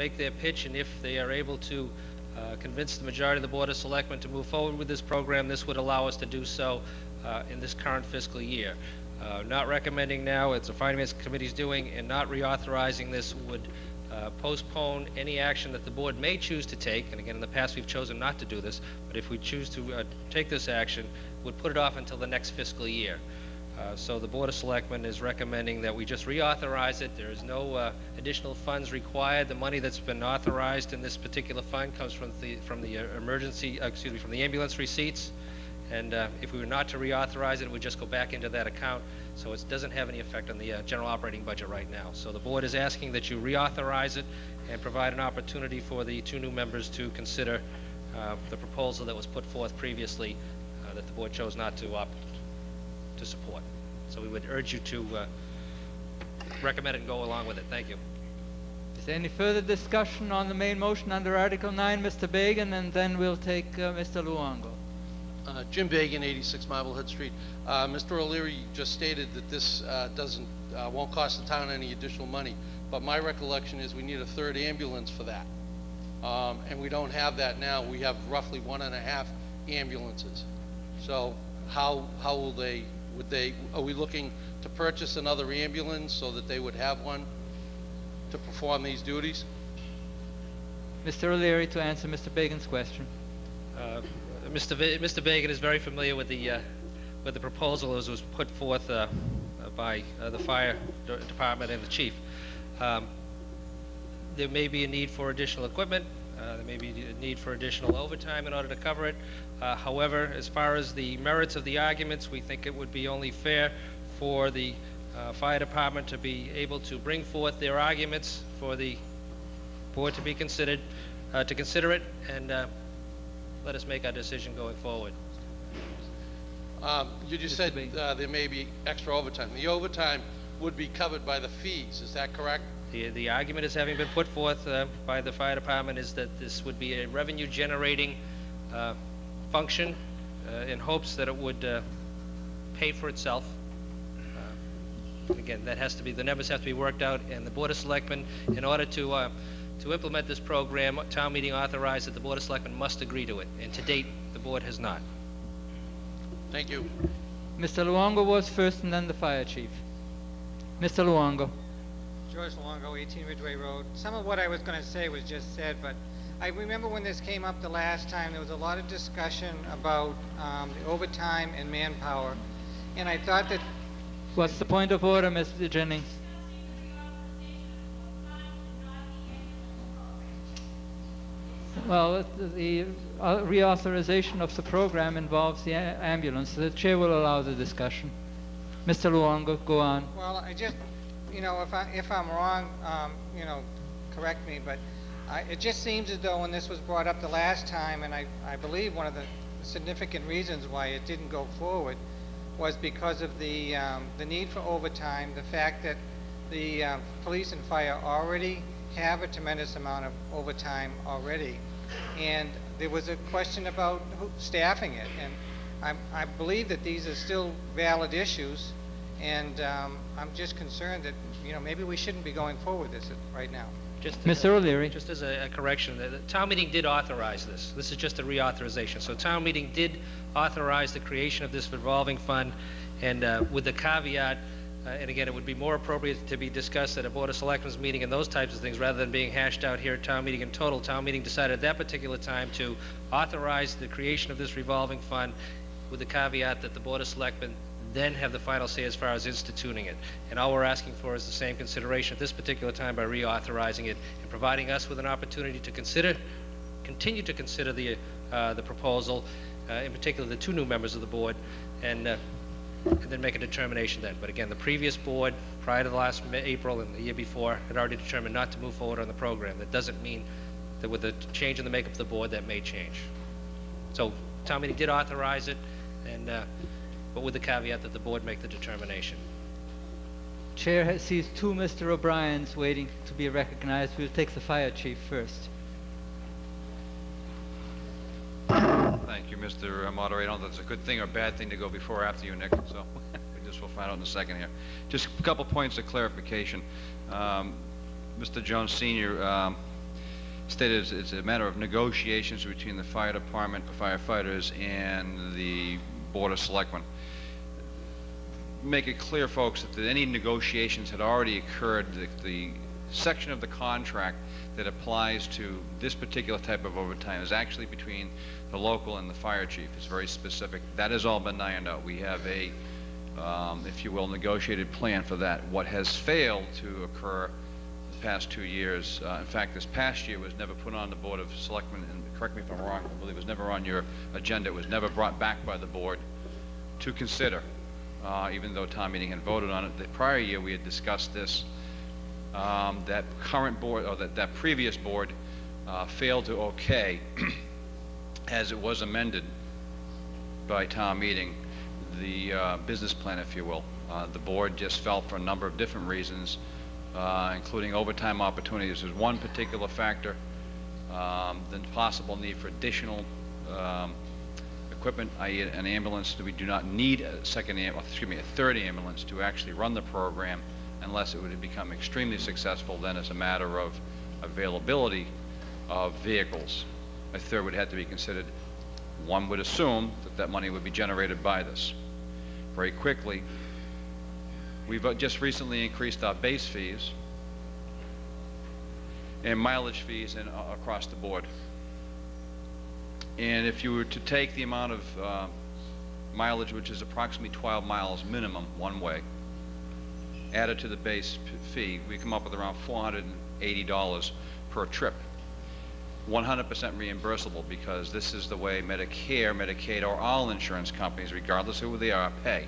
make their pitch, and if they are able to convince the majority of the Board of Selectmen to move forward with this program, this would allow us to do so in this current fiscal year. Not recommending now, as the Finance Committee is doing, and not reauthorizing this would postpone any action that the board may choose to take. And again, in the past we've chosen not to do this, but if we choose to take this action, would put it off until the next fiscal year. So the Board of Selectmen is recommending that we just reauthorize it. There is no additional funds required. The money that's been authorized in this particular fund comes from the from the ambulance receipts. And if we were not to reauthorize it, it would just go back into that account. So it doesn't have any effect on the general operating budget right now. So the board is asking that you reauthorize it and provide an opportunity for the two new members to consider the proposal that was put forth previously that the board chose not to support. So we would urge you to recommend it and go along with it. Thank you. Is there any further discussion on the main motion under Article 9, Mr. Bagan, and then we'll take Mr. Luongo. Jim Bagan, 86 Marblehead Street. Mr. O'Leary just stated that this won't cost the town any additional money, but my recollection is we need a third ambulance for that, and we don't have that now. We have roughly 1.5 ambulances. So how will they? Are we looking to purchase another ambulance so that they would have one to perform these duties? Mr. O'Leary to answer Mr. Bagan's question. Mr. Bagan is very familiar with the proposal as was put forth by the fire department and the chief. There may be a need for additional equipment. There may be a need for additional overtime in order to cover it. However, as far as the merits of the arguments, we think it would be only fair for the fire department to be able to bring forth their arguments for the board to be considered, to consider it, and let us make our decision going forward. You just said there may be extra overtime. The overtime would be covered by the fees. Is that correct? The argument is having been put forth by the fire department is that this would be a revenue generating function in hopes that it would pay for itself. Again, that has to be, the numbers have to be worked out, and the Board of Selectmen, in order to implement this program, town meeting authorized that the Board of Selectmen must agree to it, and to date the board has not. Thank you. Mr. Luongo was first and then the fire chief. Mr. Luongo. George Luongo, 18 Ridgeway Road. Some of what I was going to say was just said, but I remember when this came up the last time, there was a lot of discussion about the overtime and manpower, and I thought that... What's the point of order, Mr. Jennings? Well, the reauthorization of the program involves the ambulance. The chair will allow the discussion. Mr. Luongo, go on. Well, I just, you know, if I'm wrong, you know, correct me, but it just seems as though when this was brought up the last time, and I believe one of the significant reasons why it didn't go forward was because of the need for overtime, the fact that the police and fire already have a tremendous amount of overtime already, and there was a question about staffing it, and I believe that these are still valid issues, and I'm just concerned that, you know, maybe we shouldn't be going forward with this right now. Mr. O'Leary. Just as a correction, the town meeting did authorize this. This is just a reauthorization. So town meeting did authorize the creation of this revolving fund, and with the caveat, and again, it would be more appropriate to be discussed at a Board of Selectmen's meeting and those types of things rather than being hashed out here at town meeting in total. Town meeting decided at that particular time to authorize the creation of this revolving fund with the caveat that the Board of Selectmen then have the final say as far as instituting it. And all we're asking for is the same consideration at this particular time by reauthorizing it and providing us with an opportunity to continue to consider the proposal, in particular the two new members of the board, and then make a determination then. But again, the previous board, prior to the last April and the year before, had already determined not to move forward on the program. That doesn't mean that with the change in the makeup of the board, that may change. So town meeting did authorize it, and but with the caveat that the board make the determination. Chair sees two Mr. O'Briens waiting to be recognized. We'll take the fire chief first. Thank you, Mr. Moderator. I don't know if that's a good thing or a bad thing to go before or after you, Nick, so we just will find out in a second here. Just a couple points of clarification. Mr. Jones Sr., stated it's a matter of negotiations between the fire department, firefighters, and the Board of Selectmen. Make it clear, folks, that any negotiations had already occurred. The section of the contract that applies to this particular type of overtime is actually between the local and the fire chief. It's very specific. That has all been ironed out. We have a, if you will, negotiated plan for that. What has failed to occur the past 2 years, in fact, this past year was never put on the Board of Selectmen, and correct me if I'm wrong, I believe it was never on your agenda. It was never brought back by the board to consider, even though town meeting had voted on it. The prior year we had discussed this. That current board, or that previous board, failed to okay, as it was amended by town meeting, the business plan, if you will. The board just felt, for a number of different reasons, including overtime opportunities as one particular factor, the possible need for additional equipment, i.e. an ambulance. We do not need a third ambulance to actually run the program, unless it would become extremely successful. Then it's a matter of availability of vehicles. A third would have to be considered. One would assume that that money would be generated by this. Very quickly, we've just recently increased our base fees and mileage fees across the board. And if you were to take the amount of mileage, which is approximately 12 miles minimum one way, added to the base fee, we come up with around $480 per trip. 100% reimbursable, because this is the way Medicare, Medicaid, or all insurance companies, regardless of who they are, pay.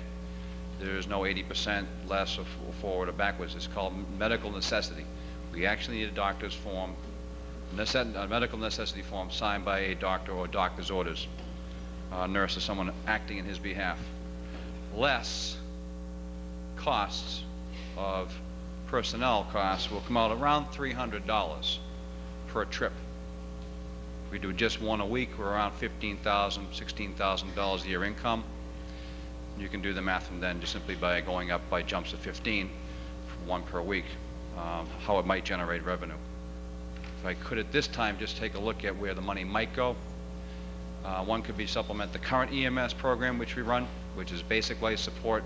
There's no 80% less or forward or backwards. It's called medical necessity. We actually need a doctor's form, a medical necessity form signed by a doctor or doctor's orders, a nurse or someone acting in his behalf. Less costs of personnel costs will come out around $300 per trip. If we do just one a week, we're around $15,000, $16,000 a year income. You can do the math from then just simply by going up by jumps of 15, one per week, how it might generate revenue. If I could at this time just take a look at where the money might go. One could be supplement the current EMS program which we run, which is basic life support,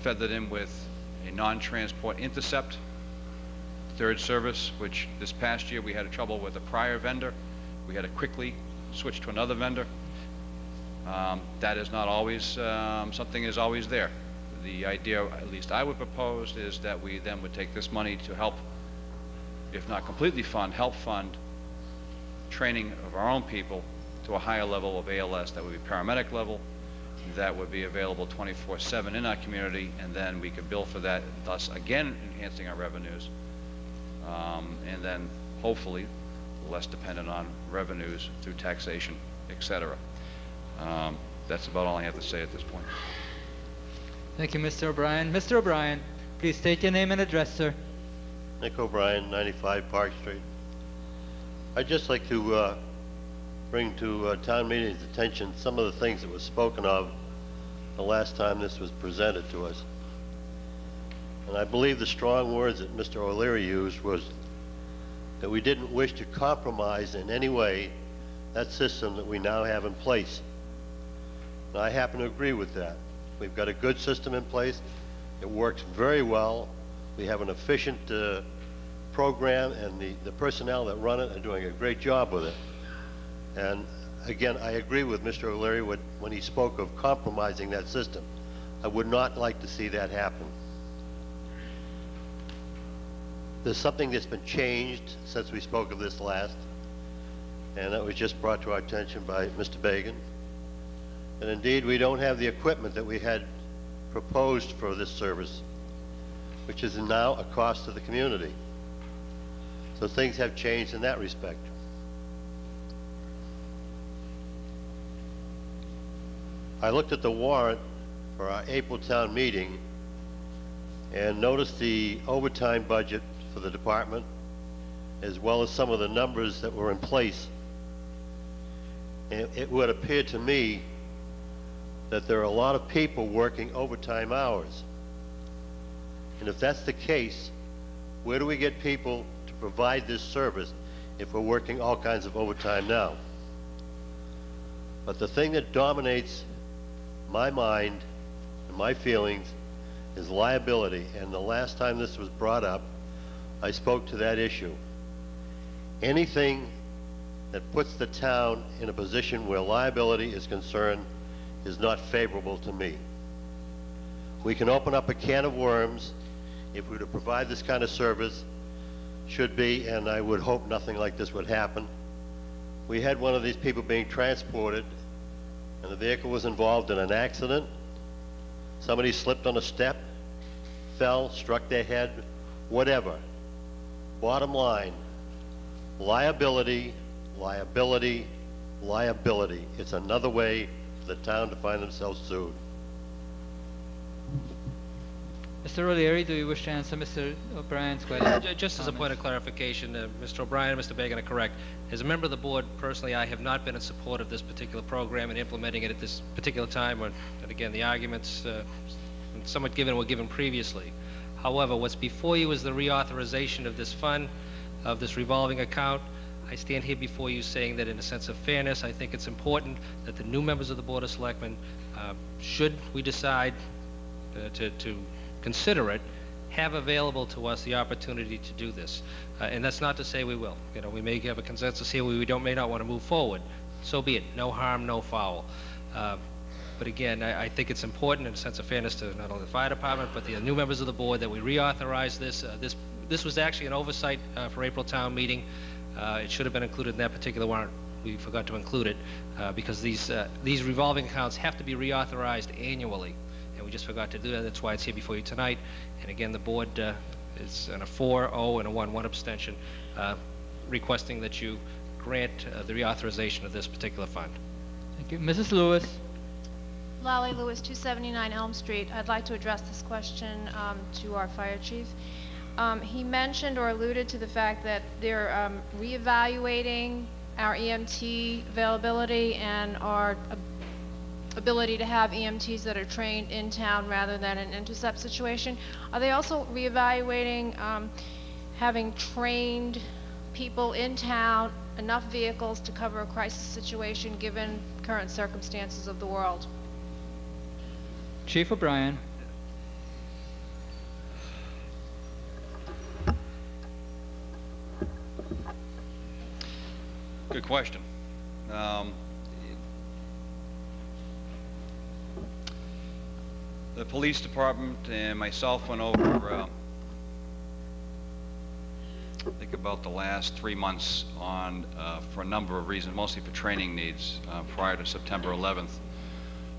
feathered in with a non-transport intercept, third service, which this past year we had trouble with a prior vendor. We had to quickly switch to another vendor. That is not always, something is always there. The idea, at least I would propose, is that we then would take this money to help, if not completely fund, help fund training of our own people to a higher level of ALS. That would be paramedic level. That would be available 24/7 in our community, and then we could bill for that, thus again enhancing our revenues, and then hopefully less dependent on revenues through taxation, etc. That's about all I have to say at this point. Thank you, Mr. O'Brien. Mr. O'Brien, please state your name and address, sir. Nick O'Brien, 95 Park Street. I'd just like to bring to town meeting's attention some of the things that were spoken of the last time this was presented to us. And I believe the strong words that Mr. O'Leary used was that we didn't wish to compromise in any way that system that we now have in place. And I happen to agree with that. We've got a good system in place. It works very well. We have an efficient program, and the personnel that run it are doing a great job with it. And again, I agree with Mr. O'Leary when he spoke of compromising that system. I would not like to see that happen. There's something that's been changed since we spoke of this last, and that was just brought to our attention by Mr. Bagan. And indeed, we don't have the equipment that we had proposed for this service, which is now a cost to the community. So things have changed in that respect. I looked at the warrant for our April town meeting and noticed the overtime budget for the department, as well as some of the numbers that were in place. And it would appear to me that there are a lot of people working overtime hours. And if that's the case, where do we get people to provide this service if we're working all kinds of overtime now. But the thing that dominates my mind and my feelings is liability, and the last time this was brought up, I spoke to that issue. Anything that puts the town in a position where liability is concerned is not favorable to me. We can open up a can of worms if we were to provide this kind of service, should be, and I would hope nothing like this would happen. We had one of these people being transported, and the vehicle was involved in an accident. Somebody slipped on a step, fell, struck their head, whatever. Bottom line, liability, liability, liability. It's another way for the town to find themselves sued. Mr. O'Leary, do you wish to answer Mr. O'Brien's question? Just as a point of clarification, Mr. O'Brien and Mr. Bagan are correct. As a member of the board, personally, I have not been in support of this particular program and implementing it at this particular time, and again, the arguments somewhat given were given previously. However, what's before you is the reauthorization of this fund, of this revolving account. I stand here before you saying that in a sense of fairness, I think it's important that the new members of the Board of Selectmen, should we decide to consider it, have available to us the opportunity to do this. And that's not to say we will. You know, we may have a consensus here, we may not want to move forward. So be it. No harm, no foul. But again, I think it's important in a sense of fairness to not only the fire department, but the new members of the board that we reauthorize this. This was actually an oversight for April town meeting. It should have been included in that particular warrant. We forgot to include it because these revolving accounts have to be reauthorized annually. And we just forgot to do that. That's why it's here before you tonight. And again, the board is on a 4-0 and a 1-1 abstention, requesting that you grant the reauthorization of this particular fund. Thank you. Mrs. Lewis. Lally Lewis, 279 Elm Street. I'd like to address this question to our fire chief. He mentioned or alluded to the fact that they're reevaluating our EMT availability and our ability to have EMTs that are trained in town rather than an intercept situation. Are they also reevaluating having trained people in town, enough vehicles to cover a crisis situation given current circumstances of the world? Chief O'Brien. Good question. The police department and myself went over, I think about the last 3 months on, for a number of reasons, mostly for training needs, prior to September 11th,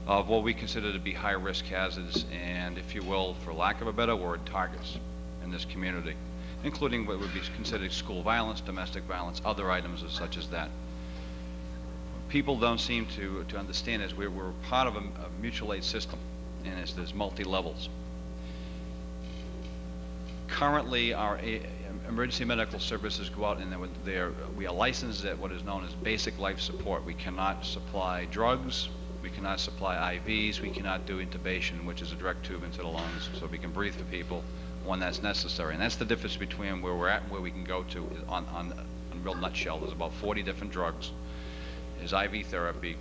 of what we consider to be high-risk hazards and, if you will, for lack of a better word, targets in this community, including what would be considered school violence, domestic violence, other items such as that. People don't seem to understand is we're part of a mutual aid system, and there's multi-levels. Currently, our emergency medical services go out and we are licensed at what is known as basic life support. We cannot supply drugs, we cannot supply IVs, we cannot do intubation, which is a direct tube into the lungs, so we can breathe for people when that's necessary. And that's the difference between where we're at and where we can go to on a real nutshell. There's about 40 different drugs. There's IV therapy.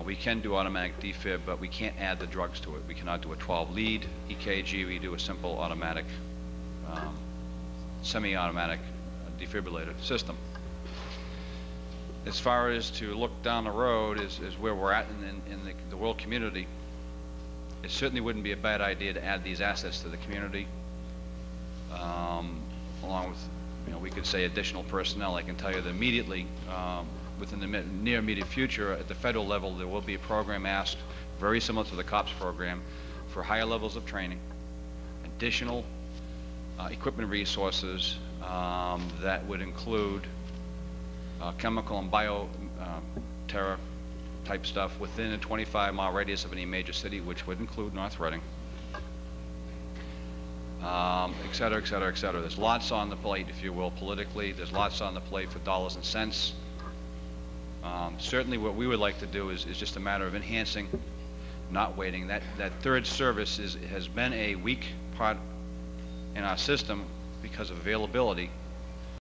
We can do automatic defib, but we can't add the drugs to it. We cannot do a 12-lead EKG. We do a simple automatic, semi-automatic defibrillator system. As far as to look down the road is where we're at in the world community, it certainly wouldn't be a bad idea to add these assets to the community, along with, we could say additional personnel. I can tell you that immediately, within the near immediate future, at the federal level, there will be a program asked, very similar to the COPS program, for higher levels of training, additional equipment resources that would include chemical and bio-terror type stuff within a 25-mile radius of any major city, which would include North Reading, et cetera, et cetera, et cetera. There's lots on the plate, if you will, politically. There's lots on the plate for dollars and cents. Certainly what we would like to do is just a matter of enhancing, not waiting. That third service has been a weak part in our system because of availability.